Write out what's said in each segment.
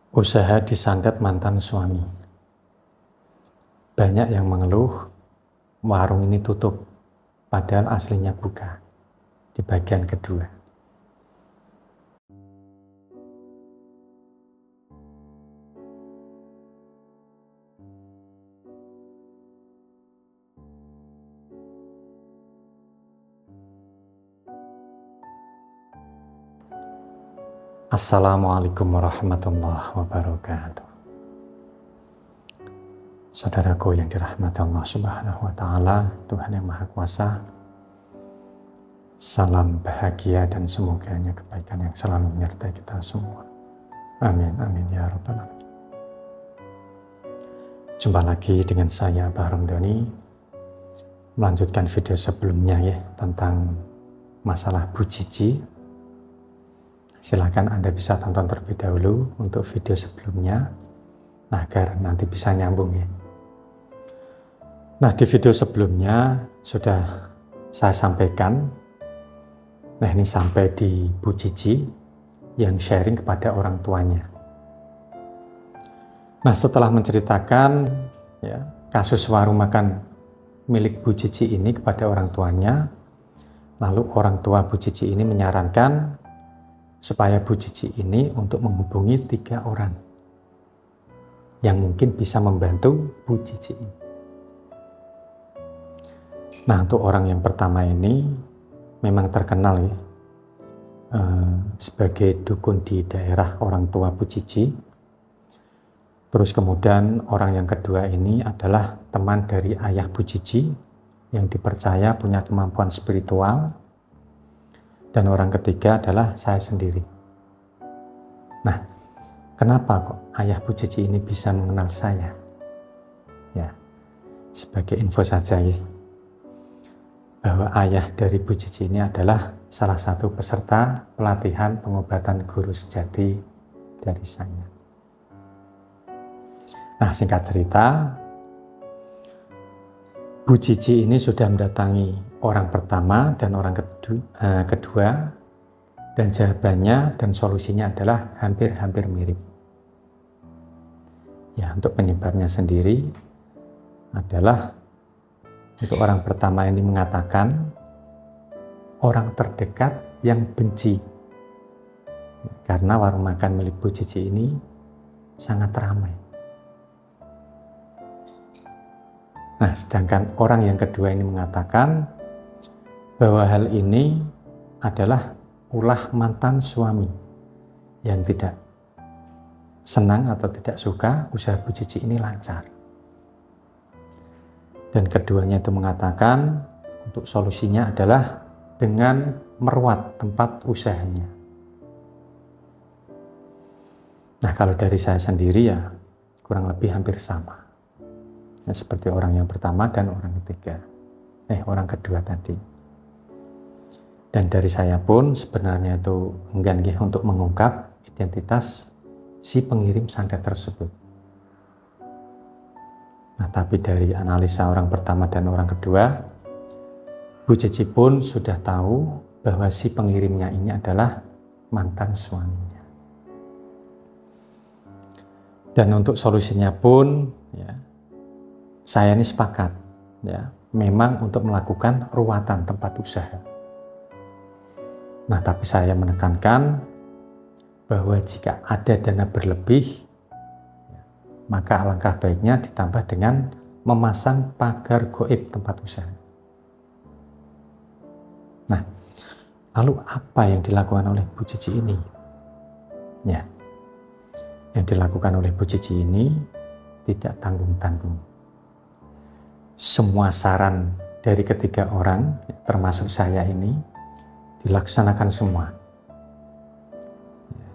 Usaha disandet mantan suami. Banyak yang mengeluh warung ini tutup, padahal aslinya buka. Di bagian kedua. Assalamualaikum warahmatullahi wabarakatuh. Saudaraku yang dirahmati Allah Subhanahu wa Ta'ala, Tuhan yang Maha Kuasa, salam bahagia dan semoga kebaikan yang selalu menyertai kita semua. Amin, amin ya rabbal alamin. Jumpa lagi dengan saya Bahram Doni, melanjutkan video sebelumnya ya tentang masalah Bu Cici. Silakan Anda bisa tonton terlebih dahulu untuk video sebelumnya agar nanti bisa nyambung ya. Nah, di video sebelumnya sudah saya sampaikan. Nah, ini sampai di Bu Cici yang sharing kepada orang tuanya. Nah, setelah menceritakan ya, kasus warung makan milik Bu Cici ini kepada orang tuanya, lalu orang tua Bu Cici ini menyarankan supaya Bu Cici ini untuk menghubungi 3 orang yang mungkin bisa membantu Bu Cici ini. Nah, untuk orang yang pertama ini memang terkenal ya sebagai dukun di daerah orang tua Bu Cici. Terus kemudian orang yang kedua ini adalah teman dari ayah Bu Cici yang dipercaya punya kemampuan spiritual. Dan orang ketiga adalah saya sendiri. Nah, kenapa kok ayah Bu Cici ini bisa mengenal saya? Ya, sebagai info saja ya, bahwa ayah dari Bu Cici ini adalah salah satu peserta pelatihan pengobatan guru sejati dari saya. Nah, singkat cerita, Bu Cici ini sudah mendatangi orang pertama dan orang kedua, dan jawabannya dan solusinya adalah hampir-hampir mirip. Ya, untuk penyebabnya sendiri adalah untuk orang pertama ini mengatakan orang terdekat yang benci karena warung makan milik Bu Cici ini sangat ramai. Nah, sedangkan orang yang kedua ini mengatakan bahwa hal ini adalah ulah mantan suami yang tidak senang atau tidak suka usaha Bu Cici ini lancar. Dan keduanya itu mengatakan untuk solusinya adalah dengan meruat tempat usahanya. Nah, kalau dari saya sendiri ya kurang lebih hampir sama. Ya, seperti orang yang pertama dan orang ketiga. Orang kedua tadi. Dan dari saya pun sebenarnya itu enggan untuk mengungkap identitas si pengirim santet tersebut. Nah, tapi dari analisa orang pertama dan orang kedua, Bu Cici pun sudah tahu bahwa si pengirimnya ini adalah mantan suaminya. Dan untuk solusinya pun ya, saya ini sepakat ya, memang untuk melakukan ruatan tempat usaha. Nah, tapi saya menekankan bahwa jika ada dana berlebih, maka alangkah baiknya ditambah dengan memasang pagar goib tempat usaha. Nah, lalu apa yang dilakukan oleh Bu Cici ini? Ya, yang dilakukan oleh Bu Cici ini tidak tanggung-tanggung. Semua saran dari 3 orang, termasuk saya ini, dilaksanakan semua.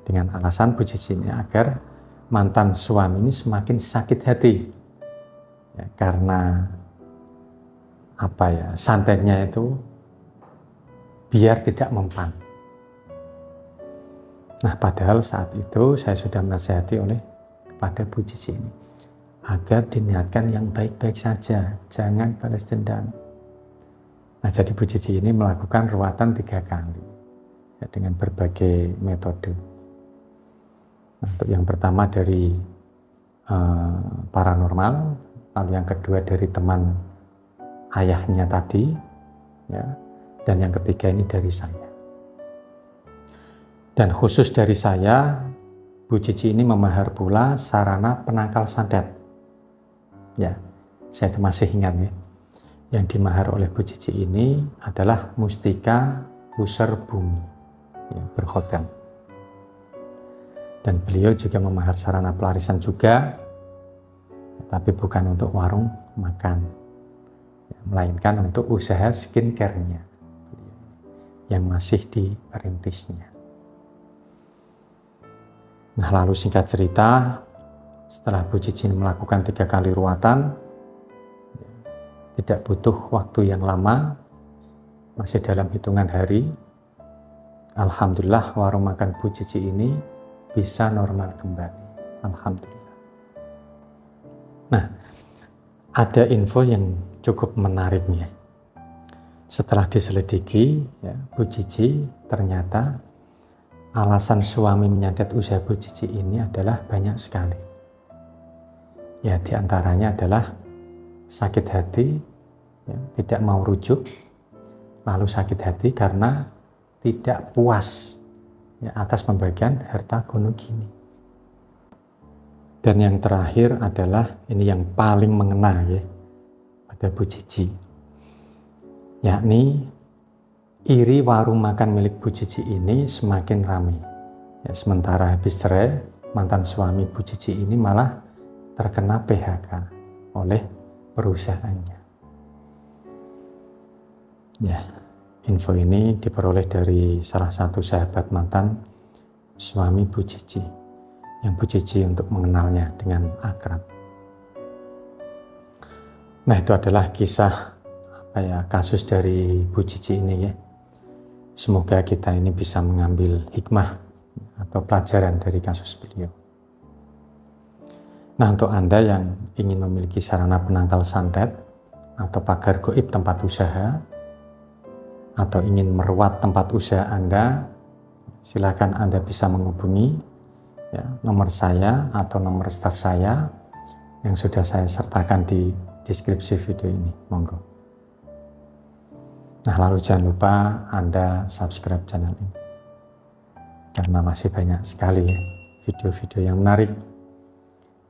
Dengan alasan Bu Cici ini agar mantan suami ini semakin sakit hati. Ya, karena santetnya itu biar tidak mempan. Nah, padahal saat itu saya sudah menasihati kepada Bu Cici ini agar diniatkan yang baik-baik saja, jangan balas dendam. Nah, jadi Bu Cici ini melakukan ruatan 3 kali ya, dengan berbagai metode. Untuk yang pertama dari paranormal, lalu yang kedua dari teman ayahnya tadi, ya, dan yang ketiga ini dari saya. Dan khusus dari saya, Bu Cici ini memahar pula sarana penangkal santet. Ya, saya itu masih ingat ya. Yang dimahar oleh Bu Cici ini adalah mustika pusar bumi, ya, berhotel. Dan beliau juga memahar sarana pelarisan juga, tapi bukan untuk warung makan, ya, melainkan untuk usaha skincare-nya yang masih diperintisnya. Nah, lalu singkat cerita, setelah Bu Cici melakukan 3 kali ruatan, tidak butuh waktu yang lama, masih dalam hitungan hari, alhamdulillah warung makan Bu Cici ini bisa normal kembali. Alhamdulillah. Nah, ada info yang cukup menarik nih. Setelah diselidiki, ya, Bu Cici ternyata alasan suami menyantet usaha Bu Cici ini adalah banyak sekali. Ya, diantaranya adalah sakit hati, ya, tidak mau rujuk, lalu sakit hati karena tidak puas, ya, atas pembagian harta gono gini. Dan yang terakhir adalah ini yang paling mengena ya pada Bu Cici, yakni iri warung makan milik Bu Cici ini semakin ramai. Ya, sementara habis cerai, mantan suami Bu Cici ini malah terkena PHK oleh perusahaannya. Ya, info ini diperoleh dari salah satu sahabat mantan suami Bu Cici, yang Bu Cici untuk mengenalnya dengan akrab. Nah, itu adalah kisah kasus dari Bu Cici ini ya. Semoga kita ini bisa mengambil hikmah atau pelajaran dari kasus beliau. Nah, untuk Anda yang ingin memiliki sarana penangkal santet atau pagar gaib tempat usaha, atau ingin merawat tempat usaha Anda, silakan Anda bisa menghubungi ya, nomor saya atau nomor staf saya yang sudah saya sertakan di deskripsi video ini. Monggo. Nah, lalu jangan lupa Anda subscribe channel ini, karena masih banyak sekali ya video-video yang menarik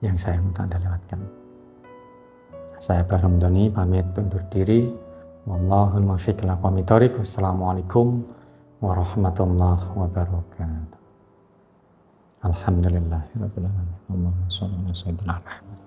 yang saya untuk Anda lewatkan. Saya Bahram Doni pamit undur diri. Wallahul muwaffiq ila aqwamit thoriq. Wassalamualaikum warahmatullahi wabarakatuh. Alhamdulillahirabbil alamin. Allahumma shalli ala sayyidina Muhammad.